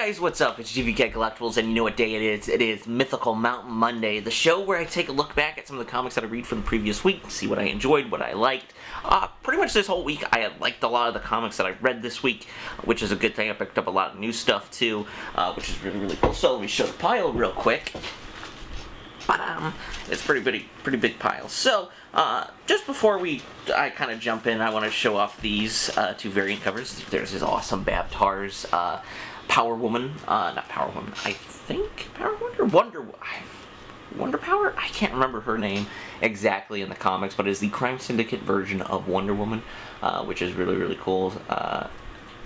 guys, what's up? It's GVKcollectibles, and you know what day it is. It is Mythical Mountain Monday, the show where I take a look back at some of the comics that I read from the previous week, see what I enjoyed, what I liked. Pretty much this whole week, I had liked a lot of the comics that I read this week, which is a good thing. I picked up a lot of new stuff, too, which is really, really cool. So let me show the pile real quick. It's pretty big pile. So, just before I kind of jump in, I want to show off these two variant covers. There's this awesome Babtar's Power Woman, not Power Woman, I think Power Wonder Power? I can't remember her name exactly in the comics, but it's the Crime Syndicate version of Wonder Woman, which is really, really cool.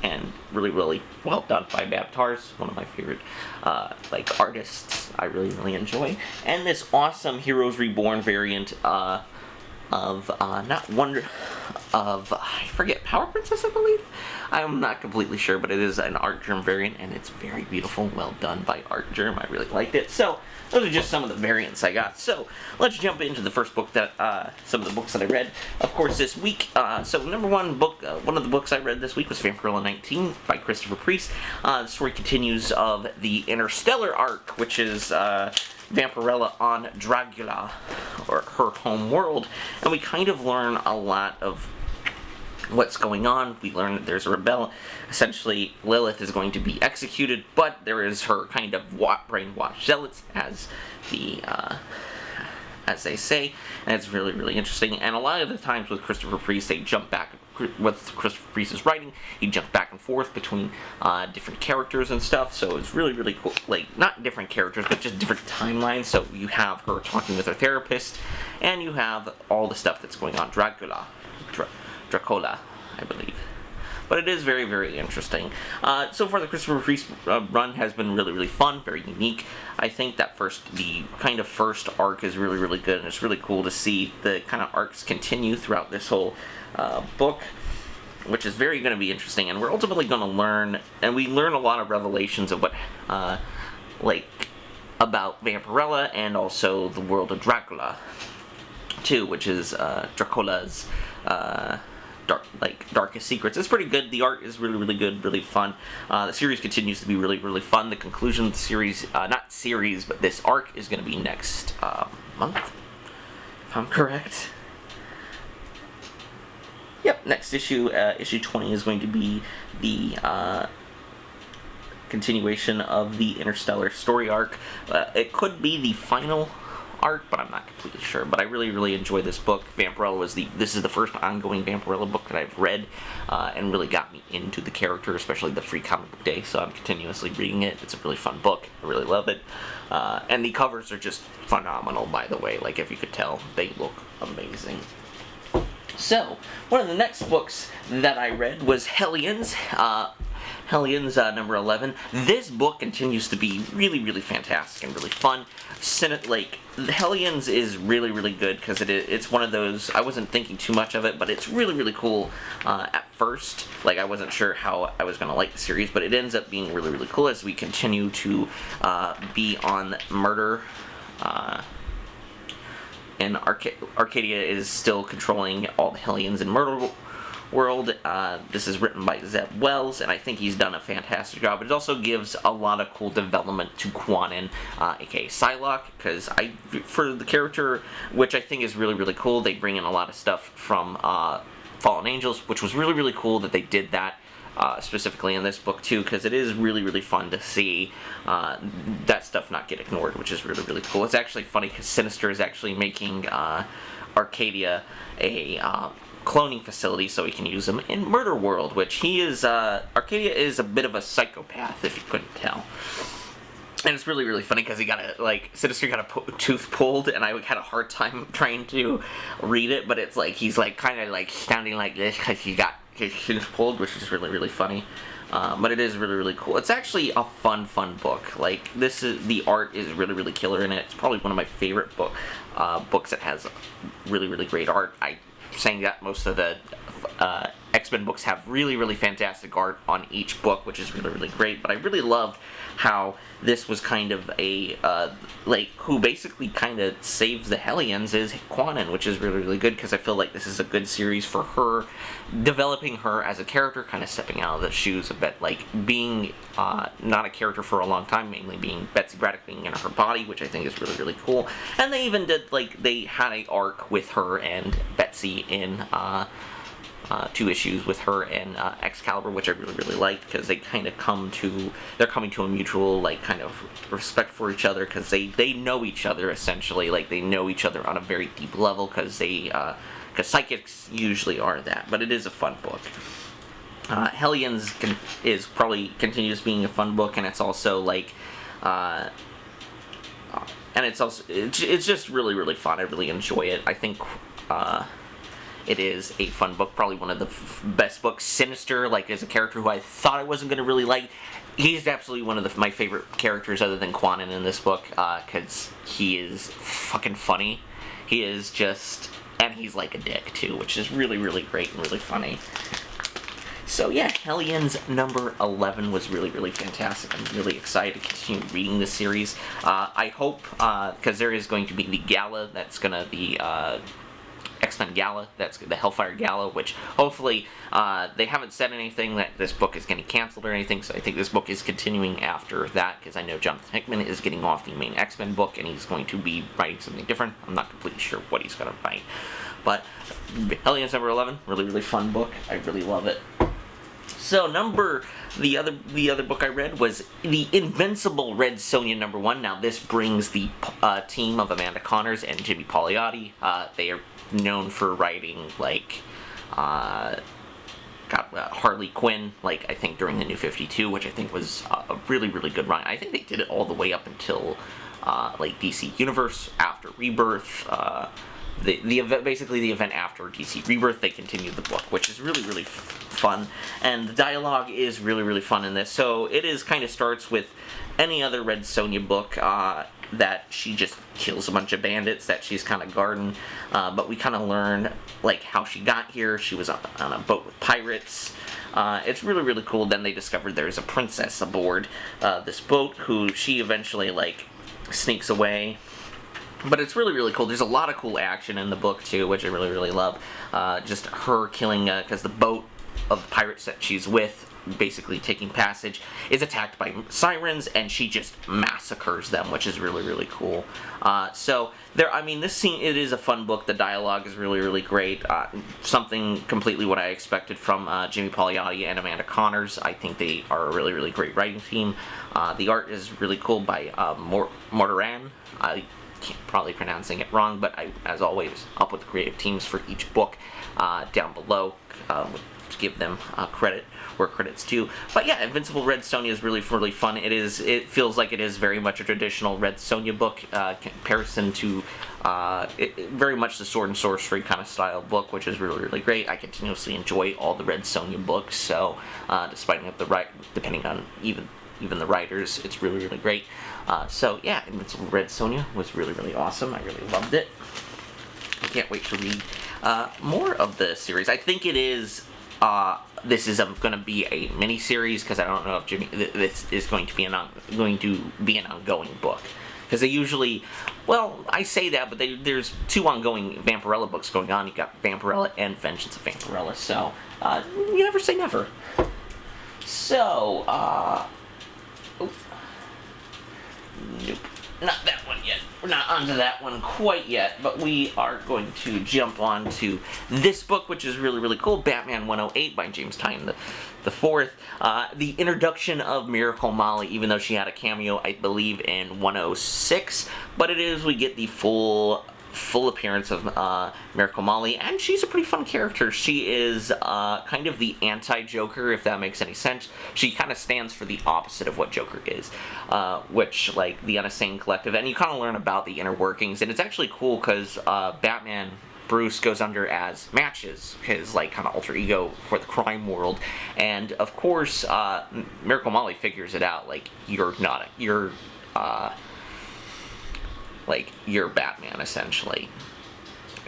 And really, really well done by Babtar's, one of my favorite artists. I really enjoy. And this awesome Heroes Reborn variant I forget, Power Princess, I believe? I'm not completely sure, but it is an Art Germ variant, and it's very beautiful, well done by Art Germ. I really liked it. So, those are just some of the variants I got. So, let's jump into the first book that, some of the books that I read, of course, this week. So, number one book, one of the books I read this week was Vampirella 19 by Christopher Priest. The story continues of the Interstellar arc, which is, Vampirella on Dragula, or her home world, and we kind of learn a lot of what's going on. We learn that there's a rebellion. Essentially, Lilith is going to be executed, but there is her kind of brainwashed zealots, as they say, and it's really interesting. And a lot of the times with Christopher Priest, they jump back. With Christopher Priest's writing, he jumped back and forth between different characters and stuff, so it's really cool. Like, not different characters, but just different timelines. So you have her talking with her therapist, and you have all the stuff that's going on. Dracola, I believe. But it is very interesting. So far, the Christopher Priest run has been really fun, very unique. I think that the kind of first arc is really good, and it's really cool to see the kind of arcs continue throughout this whole book, which is going to be interesting. And we're ultimately going to learn, and we learn a lot of revelations of what, about Vampirella and also the world of Dracula, too, which is Dracula's darkest secrets. It's pretty good. The art is really good, really fun. The series continues to be really fun. The conclusion of the series, not series, but this arc is going to be next month, if I'm correct. Yep, next issue, issue 20, is going to be the continuation of the Interstellar story arc. It could be the final arc, but I'm not completely sure. But I really enjoy this book. Vampirella this is the first ongoing Vampirella book that I've read, and really got me into the character, especially the free comic book day, so I'm continuously reading it. It's a really fun book. I really love it. And the covers are just phenomenal, by the way. Like, if you could tell, they look amazing. So, one of the next books that I read was Hellions. Hellions, number 11. This book continues to be really fantastic and really fun. Hellions is really good, because it's one of those, I wasn't thinking too much of it, but it's really cool at first. Like, I wasn't sure how I was going to like the series, but it ends up being really cool as we continue to be on murder. And Arcadia is still controlling all the Hellions in Murder World. This is written by Zeb Wells, and I think he's done a fantastic job. But it also gives a lot of cool development to Quanin, aka Psylocke, because for the character, which I think is really cool, they bring in a lot of stuff from Fallen Angels, which was really cool that they did that. Specifically in this book too, because it is really fun to see that stuff not get ignored, which is really cool. It's actually funny because Sinister is actually making Arcadia a cloning facility so he can use them in Murder World, which Arcadia is a bit of a psychopath, if you couldn't tell. And it's really funny because Sinister got a tooth pulled, and I had a hard time trying to read it, but it's he's kind of sounding like this because he got his tooth pulled, which is really funny. But it is really cool. It's actually a fun book. The art is really killer in it. It's probably one of my favorite books that has really great art. I sang that most of the X-Men books have really, really fantastic art on each book, which is really, really great. But I really loved how this was kind of a, who basically kind of saves the Hellions is Quanon, which is really, really good, because I feel like this is a good series for her, developing her as a character, kind of stepping out of the shoes a bit, like being not a character for a long time, mainly being Betsy Braddock being in her body, which I think is really, really cool. And they even did, they had a arc with her and Betsy in 2 issues with her and Excalibur, which I really, really liked, because they kind of they're coming to a mutual, kind of respect for each other, because they know each other, essentially. They know each other on a very deep level, because psychics usually are that. But it is a fun book. Hellions is probably continues being a fun book, and it's also it's just really, really fun. I really enjoy it. I think it is a fun book, probably one of the best books. Sinister, as a character who I thought I wasn't going to really like, he's absolutely one of my favorite characters other than Quanon in this book, because he is fucking funny. He is just, and he's like a dick too, which is really, really great and really funny. So yeah, Hellions number 11 was really, really fantastic. I'm really excited to continue reading this series. I hope, because there is going to be the gala, that's going to be X-Men Gala, that's the Hellfire Gala, which hopefully, they haven't said anything that this book is getting canceled or anything, so I think this book is continuing after that, because I know Jonathan Hickman is getting off the main X-Men book, and he's going to be writing something different. I'm not completely sure what he's going to write. But Hellions number 11, really, really fun book. I really love it. So the other book I read was the Invincible Red Sonja number 1. Now this brings the team of Amanda Connors and Jimmy Palmiotti. They are known for writing Harley Quinn, I think during the New 52, which I think was a really, really good run. I think they did it all the way up until DC Universe after Rebirth. The event, basically the event after DC Rebirth, they continued the book, which is really, really fun, and the dialogue is really, really fun in this. So it is kind of starts with any other Red Sonja book, that she just kills a bunch of bandits that she's kind of guarding, but we kind of learn how she got here. She was on a boat with pirates. It's really, really cool. Then they discovered there's a princess aboard this boat who she eventually sneaks away. But it's really, really cool. There's a lot of cool action in the book, too, which I really, really love. Just her killing, because the boat of the pirates that she's with, basically taking passage, is attacked by sirens, and she just massacres them, which is really, really cool. This scene, it is a fun book. The dialogue is really, really great. Something completely what I expected from Jimmy Palmiotti and Amanda Connors. I think they are a really, really great writing team. The art is really cool by Mortaran. I can't probably pronouncing it wrong, but as always, I'll put the creative teams for each book down below to give them credit where credit's due. But yeah, Invincible Red Sonja is really, really fun. It feels like it is very much a traditional Red Sonja book comparison to very much the sword and sorcery kind of style book, which is really, really great. I continuously enjoy all the Red Sonja books, so despite depending on even the writers, it's really, really great. So yeah, Invincible Red Sonja was really, really awesome. I really loved it. I can't wait to read more of the series. I think it is. This is going to be a mini series, because I don't know if this is going to be an ongoing book. Because they usually, I say that, but there's 2 ongoing Vampirella books going on. You got Vampirella and Vengeance of Vampirella. So you never say never. So nope, not that one yet. We're not onto that one quite yet, but we are going to jump on to this book, which is really, really cool. Batman 108 by James Tynion the Fourth. The introduction of Miracle Molly, even though she had a cameo, I believe, in 106, but we get the full appearance of Miracle Molly, and she's a pretty fun character. She is kind of the anti-Joker, if that makes any sense. She kind of stands for the opposite of what Joker is, which, the Unsane Collective, and you kind of learn about the inner workings, and it's actually cool because Batman Bruce goes under as Matches, his kind of alter ego for the crime world, and of course Miracle Molly figures it out, you're Batman, essentially.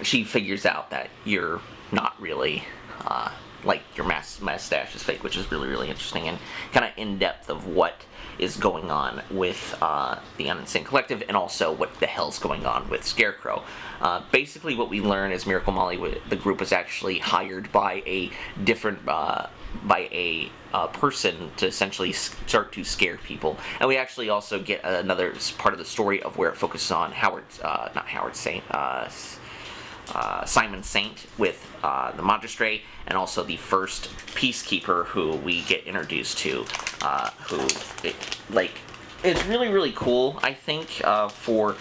She figures out that you're not really like your mustache is fake, which is really, really interesting and kind of in depth of what is going on with the Uninsane Collective, and also what the hell's going on with Scarecrow. Basically, what we learn is Miracle Molly, the group, was actually hired by a different person to essentially start to scare people, and we actually also get another part of the story of where it focuses on Simon Saint with the Magistrate, and also the first Peacekeeper who we get introduced to, it's really, really cool, I think, for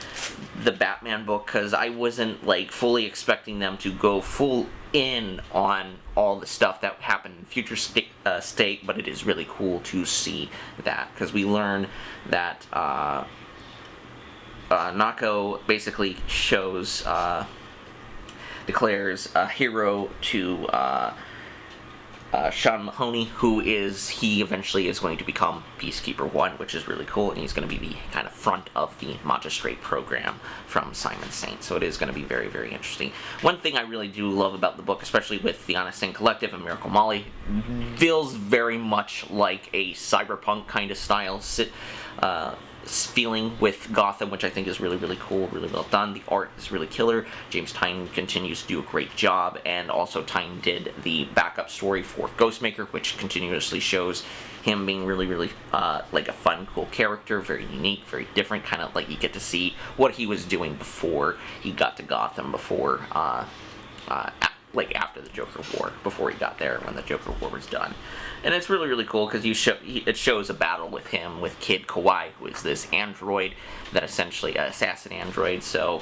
the Batman book, because I wasn't, like, fully expecting them to go full in on all the stuff that happened in Future State, but it is really cool to see that, because we learn that Nako basically declares a hero to Sean Mahoney, who he eventually is going to become Peacekeeper 1, which is really cool, and he's going to be the kind of front of the Magistrate program from Simon Saint, so it is going to be very, very interesting. One thing I really do love about the book, especially with the Uninsane Collective and Miracle Molly, feels very much like a cyberpunk kind of style feeling with Gotham, which I think is really, really cool, really well done. The art is really killer. James Tynion continues to do a great job, and also Tynion did the backup story for Ghostmaker, which continuously shows him being really, really like a fun, cool character, very unique, very different, kind of like you get to see what he was doing before he got to Gotham, before like after the Joker War, before he got there, when the Joker War was done. And it's really, really cool, because it shows a battle with him, with Kid Kawhi, who is this android that essentially, assassin android, so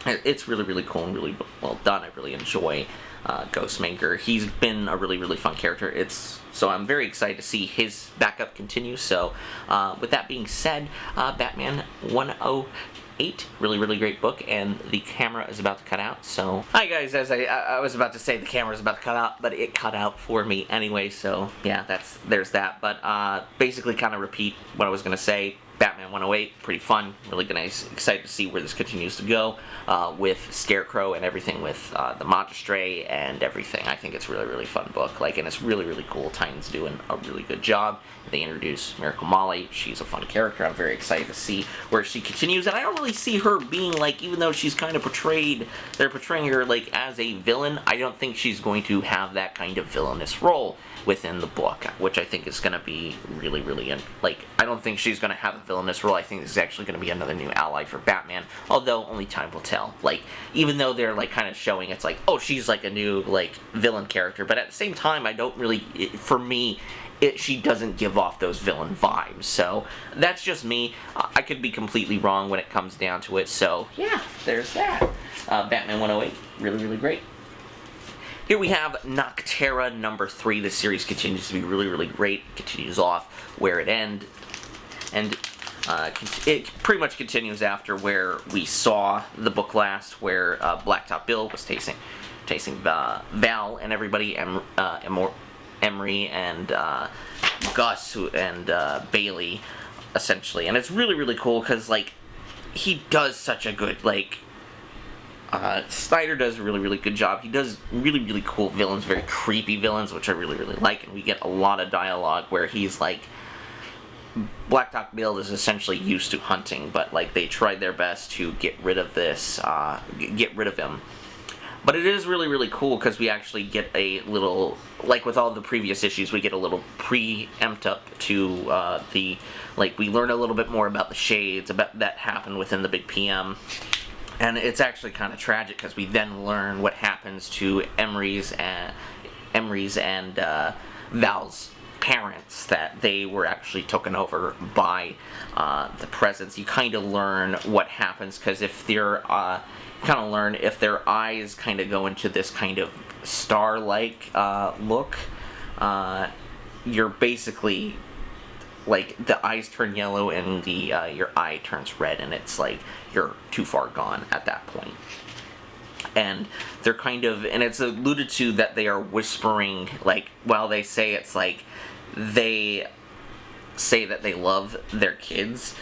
it's really, really cool and really well done. I really enjoy Ghostmaker. He's been a really, really fun character. So I'm very excited to see his backup continue. So with that being said, Batman 108, really, really great book, and the camera is about to cut out. So hi guys, as I was about to say, the camera is about to cut out, but it cut out for me anyway. So yeah, there's that. But basically, kind of repeat what I was gonna say. Batman 108, pretty fun, really nice, excited to see where this continues to go with Scarecrow and everything with the Magistrate and everything. I think it's a really, really fun book, and it's really, really cool. Tynion's doing a really good job. They introduce Miracle Molly. She's a fun character. I'm very excited to see where she continues, and I don't really see her being, even though she's kind of they're portraying her, as a villain, I don't think she's going to have that kind of villainous role within the book, which I think is going to be really, really, I don't think she's going to have a villainous role. I think this is actually going to be another new ally for Batman, although only time will tell. Even though they're, kind of showing it's oh, she's, a new, villain character, but at the same time, I don't really, for me, she doesn't give off those villain vibes, so that's just me. I could be completely wrong when it comes down to it, so yeah, there's that. Batman 108, really, really great. Here we have Noctera number 3. This series continues to be really, really great. It continues off where it ended, and it pretty much continues after where we saw the book last, where Blacktop Bill was tasting Val and everybody, Emery and Gus and Bailey, essentially. And it's really, really cool, because, he does such a good, Snyder does a really, really good job. He does really, really cool villains, very creepy villains, which I really, really like, and we get a lot of dialogue where he's Blacktop Bill is essentially used to hunting, but, they tried their best to get rid of him. But it is really, really cool, because we actually get a little, with all the previous issues, we get a little preempt up to we learn a little bit more about the Shades, about that happened within the Big PM. And it's actually kind of tragic, because we then learn what happens to Emery's and Val's parents, that they were actually taken over by the presence. You kind of learn what happens, because if they're if their eyes kind of go into this kind of star-like look, you're basically, the eyes turn yellow and your eye turns red, and it's you're too far gone at that point. And they're and it's alluded to that they are whispering, they say it's they say that they love their kids,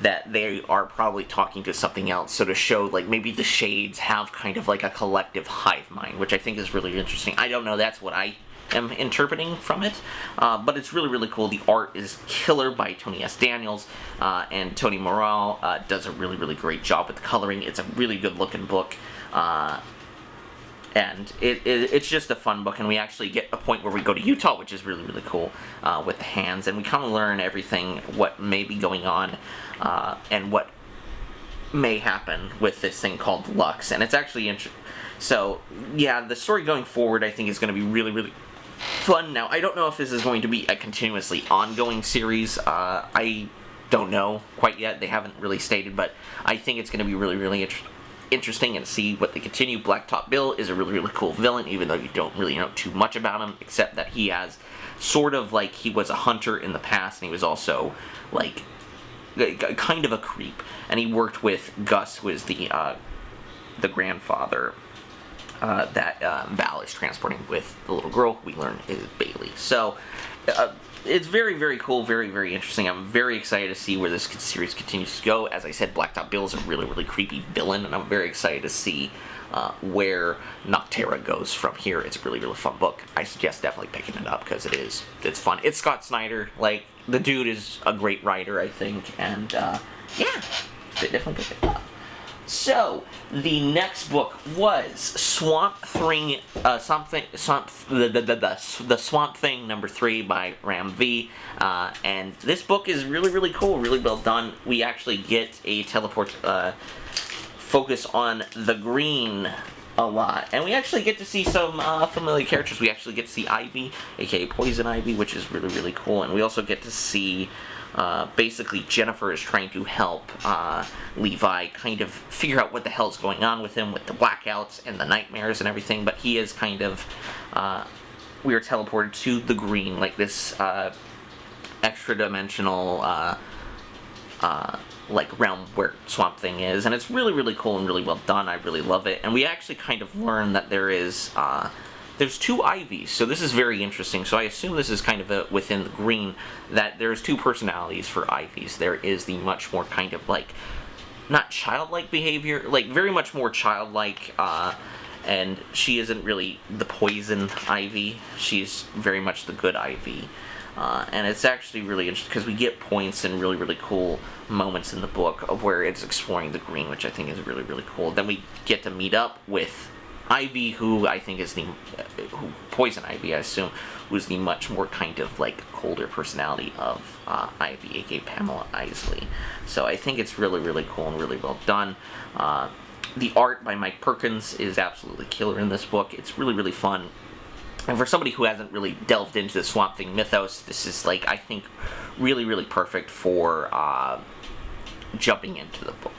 that they are probably talking to something else, so to show, maybe the Shades have kind of a collective hive mind, which I think is really interesting. I don't know, that's what I am interpreting from it. But it's really, really cool. The art is killer by Tony S. Daniels, and Tony Morale does a really, really great job with the coloring. It's a really good looking book. And it's just a fun book, and we actually get a point where we go to Utah, which is really, really cool, with the hands, and we kind of learn everything, what may be going on, and what may happen with this thing called Lux, and it's actually so, yeah, the story going forward, I think, is going to be really, really fun. Now, I don't know if this is going to be a continuously ongoing series. I don't know quite yet. They haven't really stated, but I think it's going to be really, really interesting and see what they continue. Blacktop Bill is a really, really cool villain, even though you don't really know too much about him, except that he has sort of like, he was a hunter in the past, and he was also like kind of a creep, and he worked with Gus, who is the grandfather that Val is transporting with the little girl, we learn is Bailey. So it's very, very cool, very, very interesting. I'm very excited to see where this series continues to go. As I said, Blacktop Bill is a really, really creepy villain, and I'm very excited to see where Noctera goes from here. It's a really, really fun book. I suggest definitely picking it up, because it's fun. It's Scott Snyder. Like, the dude is a great writer, I think, and yeah, definitely pick it up. So, the next book was Swamp Thing, the Swamp Thing #3 by Ram V, and this book is really, really cool, really well done. We actually get a teleport focus on the green a lot, and we actually get to see some familiar characters. We actually get to see Ivy, aka Poison Ivy, which is really, really cool, and we also get to see basically Jennifer is trying to help Levi kind of figure out what the hell's going on with him, with the blackouts and the nightmares and everything, but he is kind of, we are teleported to the green, like this extra-dimensional like realm where Swamp Thing is, and it's really, really cool and really well done. I really love it, and we actually kind of learn that there's 2 Ivies, so this is very interesting. So I assume this is kind of within the green, that there's 2 personalities for Ivies. There is the much more kind of like, not childlike behavior, like very much more childlike, and she isn't really the poison Ivy. She's very much the good Ivy. And it's actually really interesting because we get points and really, really cool moments in the book of where it's exploring the green, which I think is really, really cool. Then we get to meet up with Ivy, who I think is Poison Ivy, I assume, who's the much more kind of like colder personality of Ivy, aka Pamela Isley. So I think it's really, really cool and really well done. The art by Mike Perkins is absolutely killer in this book. It's really, really fun. And for somebody who hasn't really delved into the Swamp Thing mythos, this is, like, I think, really, really perfect for jumping into the book.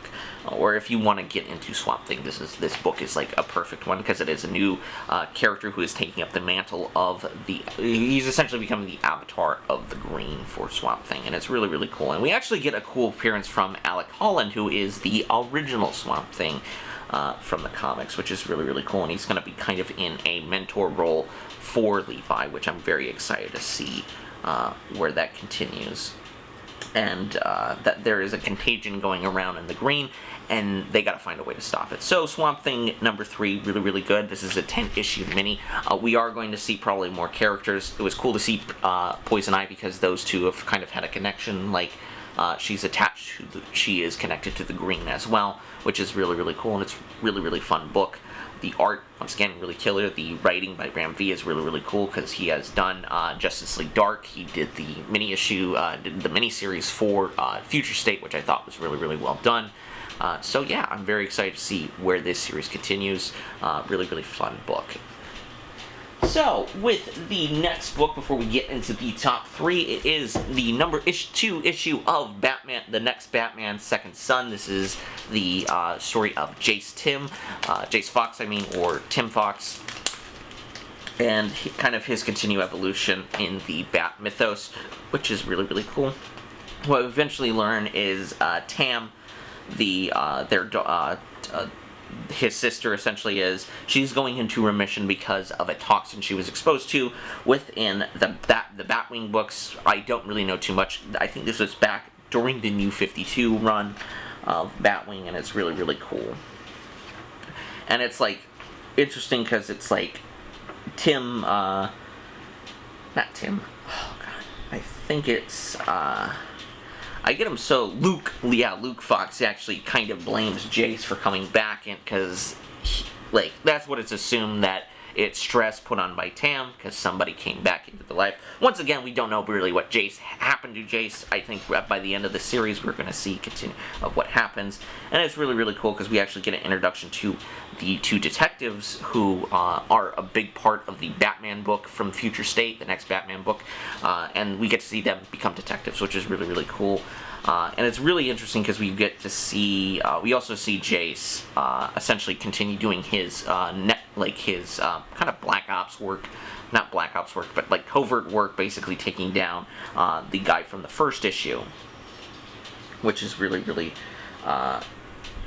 Or if you want to get into Swamp Thing, this book is, like, a perfect one, because it is a new character who is taking up the mantle of he's essentially becoming the avatar of the green for Swamp Thing, and it's really, really cool. And we actually get a cool appearance from Alec Holland, who is the original Swamp Thing from the comics, which is really, really cool, and he's going to be kind of in a mentor role for Levi, which I'm very excited to see where that continues. And that there is a contagion going around in the green, and they got to find a way to stop it. So Swamp Thing #3, really, really good. This is a 10-issue mini. We are going to see probably more characters. It was cool to see Poison Ivy, because those two have kind of had a connection, like she's attached to she is connected to the green as well, which is really, really cool, and it's really, really fun book. The art, once again, really killer. The writing by Ram V is really, really cool, because he has done Justice League Dark. He did the did the mini-series for Future State, which I thought was really, really well done. So yeah, I'm very excited to see where this series continues. Really, really fun book. So, with the next book, before we get into the top 3, it is the #2 issue of Batman, the next Batman Second Son. This is the story of Jace Fox, or Tim Fox, and kind of his continued evolution in the Bat mythos, which is really, really cool. What we eventually learn is Tam, his sister, essentially, she's going into remission because of a toxin she was exposed to within the Batwing books. I don't really know too much. I think this was back during the New 52 run of Batwing, and it's really, really cool. And it's, like, interesting because it's, like, Tim, not Tim. Oh god, I think it's I get him so Luke Fox actually kind of blames Jace for coming back, and because like that's what it's assumed, that it's stress put on by Tam because somebody came back into the life. Once again, we don't know really what Jace happened to Jace. I think by the end of the series we're going to see continue of what happens, and it's really, really cool because we actually get an introduction to the two detectives who are a big part of the Batman book from Future State, the next Batman book, and we get to see them become detectives, which is really, really cool. And it's really interesting because we get to see, we also see Jace essentially continue doing his kind of Black Ops work, not Black Ops work, but like covert work, basically taking down the guy from the first issue, which is really, really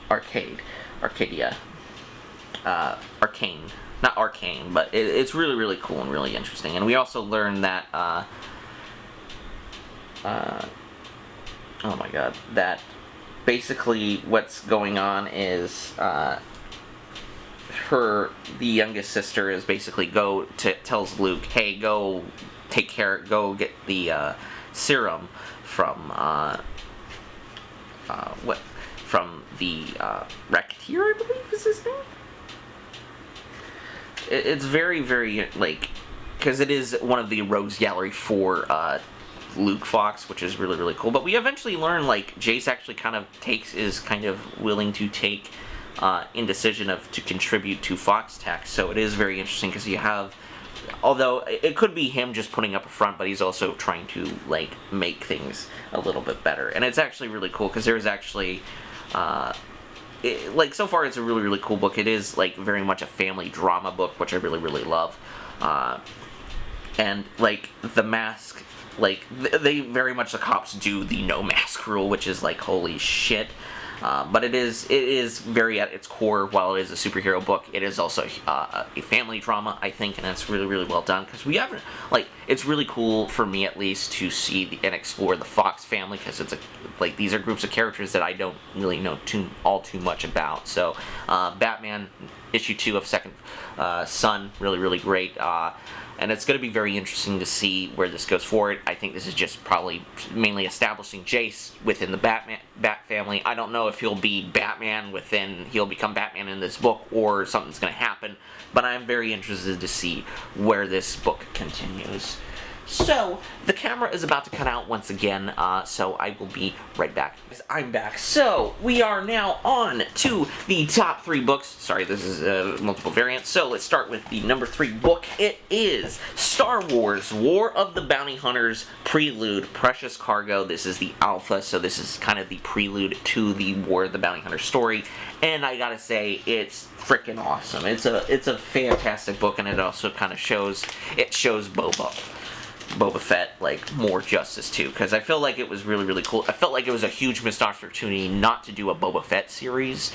Arcane, not Arcane, but it's really, really cool and really interesting. And we also learn that oh my god, that basically what's going on is the youngest sister is basically tells Luke, hey, go get the serum from from the Racketeer, I believe is his name. It's very, very, like, because it is one of the rogues gallery for Luke Fox, which is really, really cool. But we eventually learn, like, Jace actually is kind of willing to take indecision to contribute to Fox Tech. So it is very interesting because you have, although it could be him just putting up a front, but he's also trying to, like, make things a little bit better. And it's actually really cool because there's actually like, so far it's a really, really cool book. It is, like, very much a family drama book, which I really, really love. And, like, the mask, like, they very much, the cops do the no mask rule, which is, like, holy shit. But it is very at its core, while it is a superhero book, it is also a family drama, I think, and that's really, really well done, because we haven't, like, it's really cool, for me at least, to see and explore the Fox family, because it's like, these are groups of characters that I don't really know too much about. So, Batman, issue 2 of Second Son, really, really great. And it's going to be very interesting to see where this goes forward. I think this is just probably mainly establishing Jace within the Bat family. I don't know if he'll be he'll become Batman in this book, or something's going to happen, but I'm very interested to see where this book continues. So, the camera is about to cut out once again, so I will be right back. I'm back. So, we are now on to the top 3 books. Sorry, this is multiple variants. So, let's start with the number 3 book. It is Star Wars War of the Bounty Hunters Prelude Precious Cargo. This is the alpha, so this is kind of the prelude to the War of the Bounty Hunter story. And I gotta say, it's freaking awesome. It's a fantastic book, and it also kind of shows Boba Fett, like, more justice too, because I feel like it was really, really cool. I felt like it was a huge missed opportunity not to do a Boba Fett series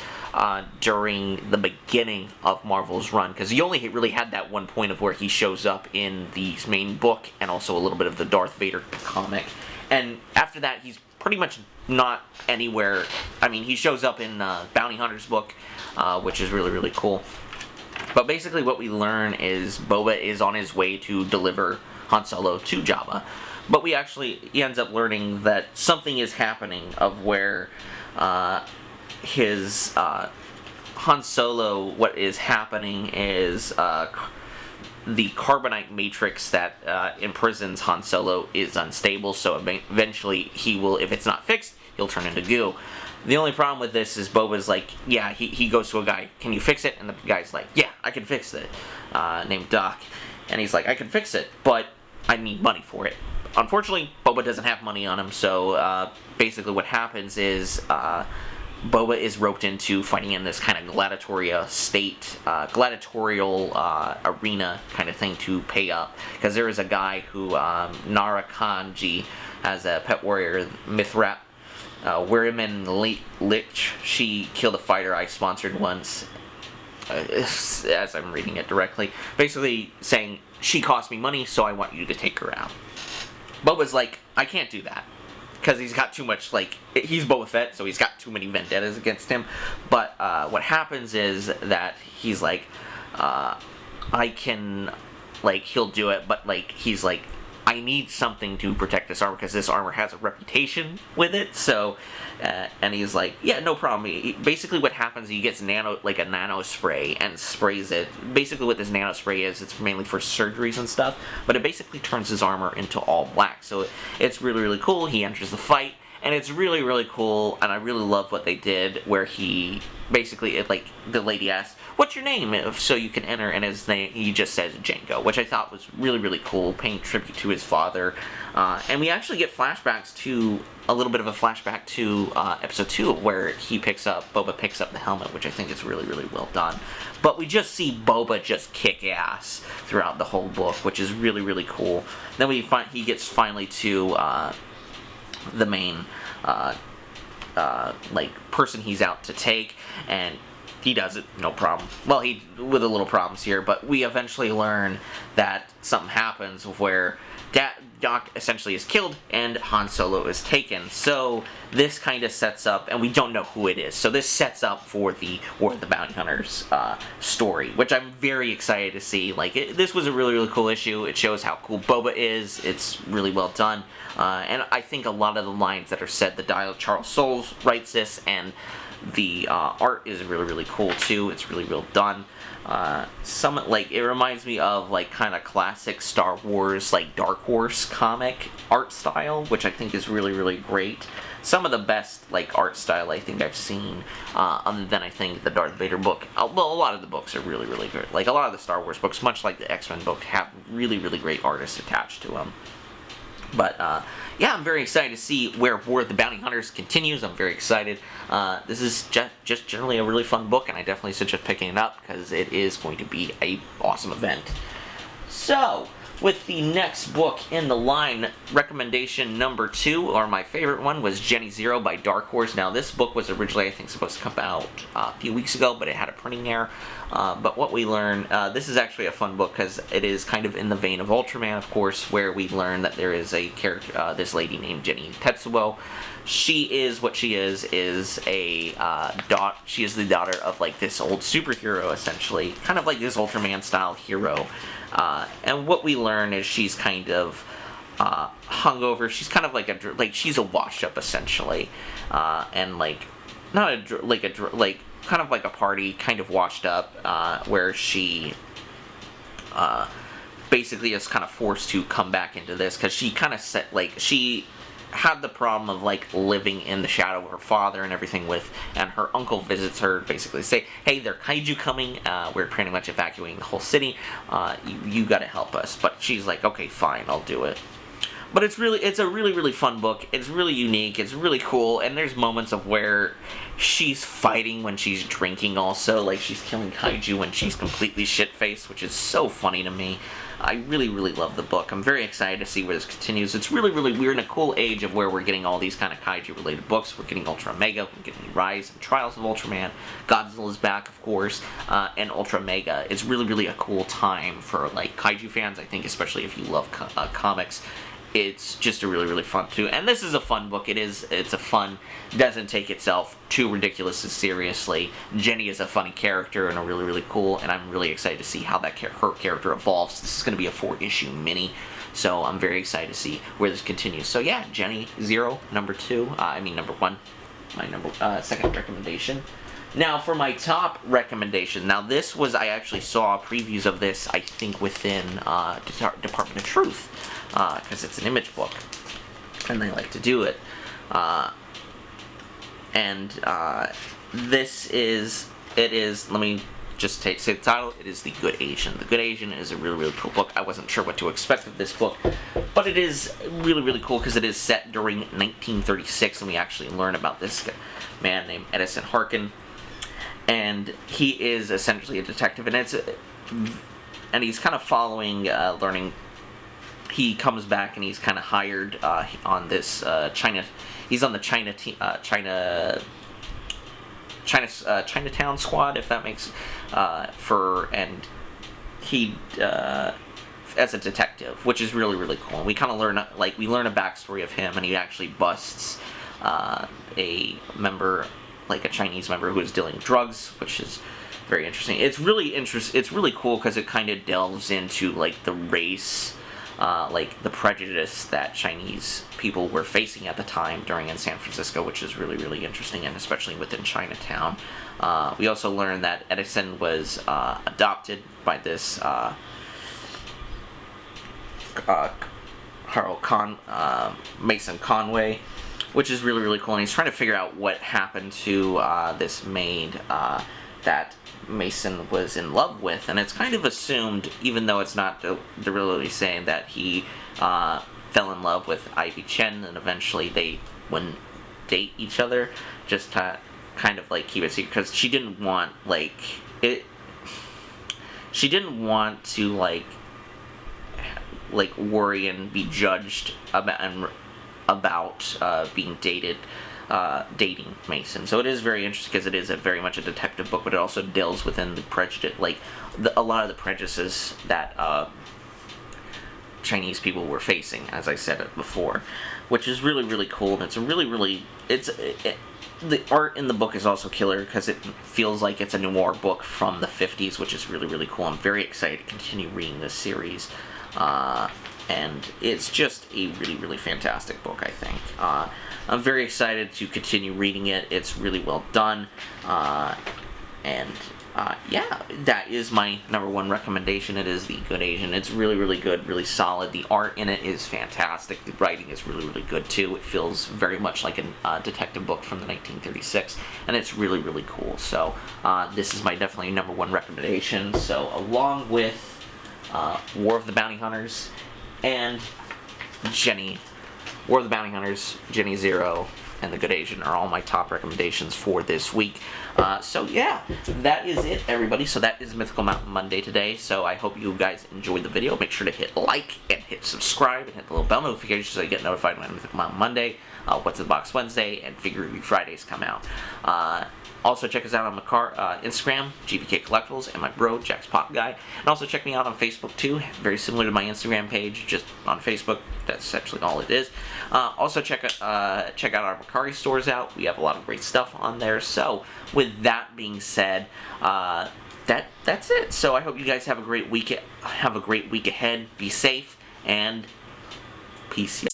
during the beginning of Marvel's run, because he only really had that one point of where he shows up in the main book, and also a little bit of the Darth Vader comic, and after that he's pretty much not anywhere. I mean, he shows up in Bounty Hunter's book, which is really, really cool. But basically what we learn is Boba is on his way to deliver Han Solo to Jabba. But he ends up learning that something is happening, of where his Han Solo, what is happening is the carbonite matrix that imprisons Han Solo is unstable, so eventually he will, if it's not fixed, he'll turn into goo. The only problem with this is Boba's like, yeah, he goes to a guy, can you fix it? And the guy's like, yeah, I can fix it, named Doc. And he's like, I can fix it, but I need money for it. Unfortunately, Boba doesn't have money on him, so basically what happens is Boba is roped into fighting in this kind of gladiatorial arena kind of thing to pay up. Because there is a guy who, Nara Kanji, has a pet warrior, Mithrat, Wiriman Lich. She killed a fighter I sponsored once, as I'm reading it directly. Basically saying, she cost me money, so I want you to take her out. Boba's like, I can't do that. Because he's got too much, like, he's Boba Fett, so he's got too many vendettas against him. But what happens is that he's like, I can, like, he'll do it, but, like, he's like, I need something to protect this armor because this armor has a reputation with it. So, and he's like, yeah, no problem. Basically what happens, he gets a nano spray and sprays it. Basically what this nano spray is, it's mainly for surgeries and stuff, but it basically turns his armor into all black. So it's really, really cool. He enters the fight, and it's really, really cool, and I really love what they did, where he basically, the lady asks, what's your name, so you can enter, and his name, he just says Django, which I thought was really, really cool, paying tribute to his father. And we actually get flashbacks to, a little bit of a flashback to episode 2, where Boba picks up the helmet, which I think is really, really well done. But we just see Boba just kick ass throughout the whole book, which is really, really cool. Then he gets finally to the main person he's out to take, and he does it, no problem. Well, with a little problems here, but we eventually learn that something happens where Doc essentially is killed and Han Solo is taken. So this kind of sets up, and we don't know who it is, so this sets up for the War of the Bounty Hunters story, which I'm very excited to see. This was a really, really cool issue. It shows how cool Boba is. It's really well done. And I think a lot of the lines that are said, the dialogue, Charles Soules writes this, and the art is really, really cool too. It's really well done. It reminds me of kind of classic Star Wars, Dark Horse comic art style, which I think is really, really great. Some of the best art style I think I've seen, other than I think the Darth Vader book. Well, a lot of the books are really, really good. A lot of the Star Wars books, much like the X-Men book, have really, really great artists attached to them. But, yeah, I'm very excited to see where War of the Bounty Hunters continues. I'm very excited. This is just generally a really fun book, and I definitely suggest picking it up, because it is going to be an awesome event. So, with the next book in the line, recommendation number 2, or my favorite one, was Jenny Zero by Dark Horse. Now, this book was originally, I think, supposed to come out a few weeks ago, but it had a printing error. But what we learn, this is actually a fun book, because it is kind of in the vein of Ultraman, of course, where we learn that there is a character, this lady named Jenny Tetsuo. She is what she is a she is the daughter of this old superhero, essentially, kind of like this Ultraman style hero. And what we learn is she's kind of hungover. She's kind of she's a wash up, essentially, and kind of like a party, kind of washed up, where she basically is kind of forced to come back into this, because she kind of she had the problem of living in the shadow of her father and everything and her uncle visits her, basically say, hey, there are kaiju coming, we're pretty much evacuating the whole city, you gotta help us. But she's like, okay, fine, I'll do it. But it's a really, really fun book. It's really unique, it's really cool, and there's moments of where she's fighting when she's drinking also, she's killing kaiju when she's completely shit-faced, which is so funny to me. I really, really love the book. I'm very excited to see where this continues. It's really, really, we're in a cool age of where we're getting all these kind of kaiju-related books. We're getting Ultra Mega, we're getting Rise and Trials of Ultraman, Godzilla's back, of course, and Ultra Mega. It's really, really a cool time for, kaiju fans, I think, especially if you love comics. It's just a really, really fun too. And this is a fun book. It's a fun, doesn't take itself too ridiculously seriously. Jenny is a funny character and a really, really cool, and I'm really excited to see how her character evolves. This is going to be a 4-issue mini, so I'm very excited to see where this continues. So yeah, Jenny Zero, number 1, my second recommendation. Now for my top recommendation, now this was, I actually saw previews of this, I think within Department of Truth, because it's an image book, and they like to do it. Let me just say the title, it is The Good Asian. The Good Asian is a really, really cool book. I wasn't sure what to expect of this book, but it is really, really cool because it is set during 1936, and we actually learn about this man named Edison Harkin, and he is essentially a detective, and he's kind of following, learning. He comes back and he's kind of hired on this China. He's on the Chinatown squad, if that makes and he as a detective, which is really, really cool. And we kind of learn a backstory of him, and he actually busts a member, a Chinese member who is dealing drugs, which is very interesting. It's really cool because it kind of delves into the race like the prejudice that Chinese people were facing at the time during in San Francisco, which is really, really interesting, and especially within Chinatown. We also learned that Edison was adopted by this Mason Conway, which is really, really cool, and he's trying to figure out what happened to this maid that Mason was in love with, and it's kind of assumed, even though it's not, they're really saying that he fell in love with Ivy Chen, and eventually they wouldn't date each other, just to kind of like keep it secret, because she didn't want she didn't want to like worry and be judged about being dating Mason. So it is very interesting because it is very much a detective book, but it also deals within the prejudice, a lot of the prejudices that Chinese people were facing, as I said it before, which is really, really cool. And it's a really, really, the art in the book is also killer because it feels like it's a noir book from the 50s, which is really, really cool. I'm very excited to continue reading this series. And it's just a really, really fantastic book, I think. I'm very excited to continue reading it. It's really well done. Yeah, that is my #1 recommendation. It is The Good Asian. It's really, really good, really solid. The art in it is fantastic. The writing is really, really good, too. It feels very much like a detective book from the 1936, and it's really, really cool. So, this is my definitely #1 recommendation. So, along with War of the Bounty Hunters and War of the Bounty Hunters, Jenny Zero, and The Good Asian are all my top recommendations for this week. So yeah, that is it, everybody. So that is Mythical Mountain Monday today. So I hope you guys enjoyed the video. Make sure to hit like and hit subscribe and hit the little bell notification so you get notified when Mythical Mountain Monday, What's in the Box Wednesday, and Figure Review Fridays come out. Also, check us out on Instagram, GVKcollectibles, and my bro, Jack's Pop Guy. And also check me out on Facebook, too. Very similar to my Instagram page, just on Facebook. That's essentially all it is. Also, check out our Mercari stores out. We have a lot of great stuff on there. So, with that being said, that's it. So, I hope you guys have a great week. Have a great week ahead. Be safe, and peace.